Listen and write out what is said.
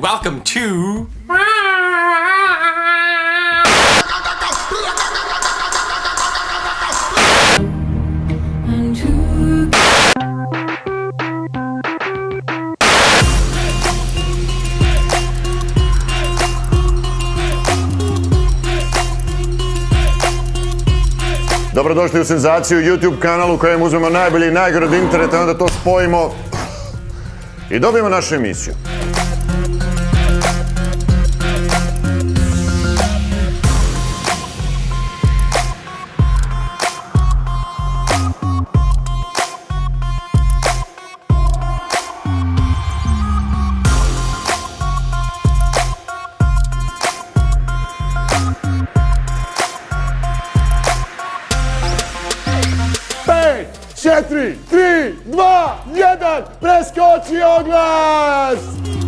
Welcome to... Dobrodošli u Senzaciju, YouTube kanal u kojem uzmemo najbolje i najgore od interneta i onda to spojimo i dobijemo našu emisiju. Četiri, tri, dva, jedan, preskoči oglas!